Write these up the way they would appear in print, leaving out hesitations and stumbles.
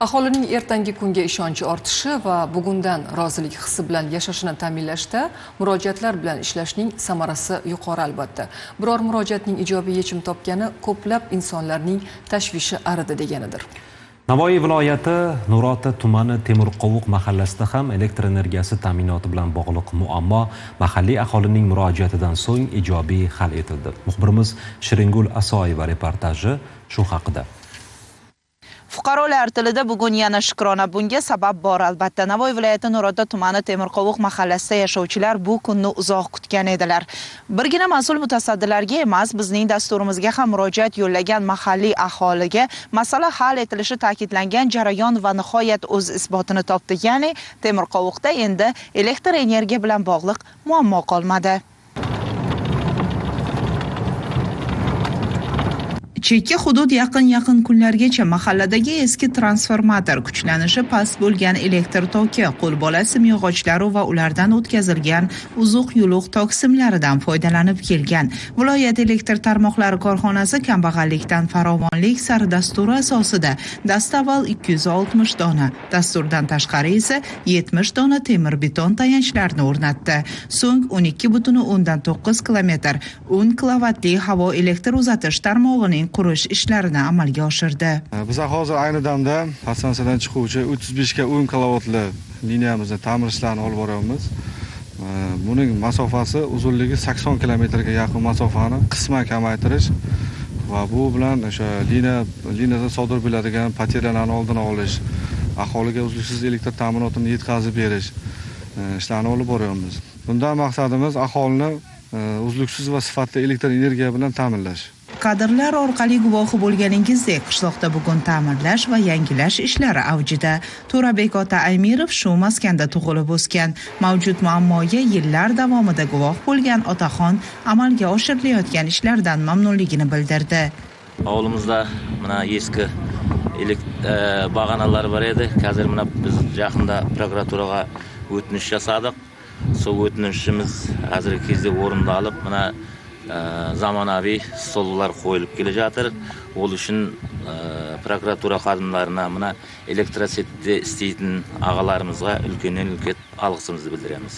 Aholining ertangi kunga ishonchi ortishi va bugundan rozilik hissi bilan yashashini ta'minlashda murojaatlar bilan ishlashning samarasi yuqori albatta. Biror murojaatning ijobiy yechim topgani ko'plab insonlarning tashvishi aridi deganidir. Navoiy viloyati Nurota tumani Temurqovuq mahallasida ham elektr energiyasi ta'minoti bilan bog'liq muammo mahalliy aholining murojaatidan so'ng ijobiy hal etildi. Muxbirimiz Shiringul Asoyeva reportaji shu haqida. Fuqarolar tilida bugun yana shukrona, bunga sabab bor albatta. Navoiy viloyati Nurota tumani Temurqovuq mahallasida yashovchilar bu kunni uzoq kutgan edilar. Birgina mas'ul mutasaddilarga emas, bizning dasturimizga ham murojaat yo'llagan mahalliy aholiga masala hal etilishi ta'kidlangan jarayon va nihoyat o'z isbotini topdi. Ya'ni Temurqovuqda endi elektr energiya bilan bog'liq muammo qolmadi. Chekka hudud yaqin kunlargacha mahalladagi eski transformator, kuchlanishi past bo'lgan elektr toki, qo'lbola simyog'ochlari va ulardan o'tkazilgan uzuq-yuluq tok simlaridan foydalanib kelgan. Viloyat elektr tarmoqlari korxonasi kambag'allikdan farovonlik sari dasturi asosida dastavval 260 dona, dasturdan tashqari esa 70 dona temir beton tayanchlarini o'rnatdi. So'ng 12,9 kilometr 10 kilovatli havo elektr uzatish tarmog'ining qurish ishlarini amalga oshirdi. Biz hozir ayni damda Hasansadan chiquvchi 35 ga 10 kilovatli liniyamizni ta'mir ishlarini olib boryapmiz. Buning masofasi uzunligi 80 kilometrga yaqin masofani qisman kamaytirish va bu bilan o'sha liniyada sodir bo'ladigan poteryalarni oldini olish, aholiga uzluksiz elektr ta'minotini yetkazib berish ishlarini olib boryapmiz. Bundan maqsadimiz aholini uzluksiz va sifatli elektr energiya bilan ta'minlash. Kadrlar orqali guvohi bo'lganingizdek, qishloqda bugun ta'mirlash va yangilash ishlari avjida. To'rabek ota Aymirov shu maskanda tug'ilib o'sgan. Mavjud muammoga yillar davomida guvoh bo'lgan otaxon amalga oshirilayotgan ishlardan mamnunligini bildirdi. Ovulimizda mana eski bag'analar bor edi. Hozir mana biz yaqinda prokuraturaga o'tinish yasadik. Shu o'tinishimiz hozirgi kezde o'rindalib, mana zamonaviy stollar qo'yilib kelajatir. Ol uchun prokuratura xodimlariga, mana elektrositda istaydigan og'alarimizga ulkan alqishimizni bildiramiz.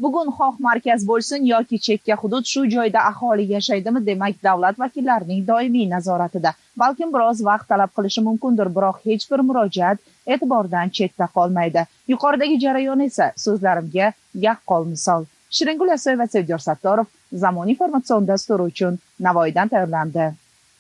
Bugun xoh markaz bo'lsin yoki chekka hudud, shu joyda aholi yashaydimi, demak davlat vakillarining doimiy nazoratida. Balkim biroz vaqt talab qilishi mumkindir, biroq hech bir murojaat e'tibordan chetda qolmaydi. Yuqoridagi jarayon esa so'zlarimga yaqqol misol. Shiringul Asoyeva va Sevdiyor Sattorov Zamon informatsion dasturi uchun Navoiydan tayyorlandi.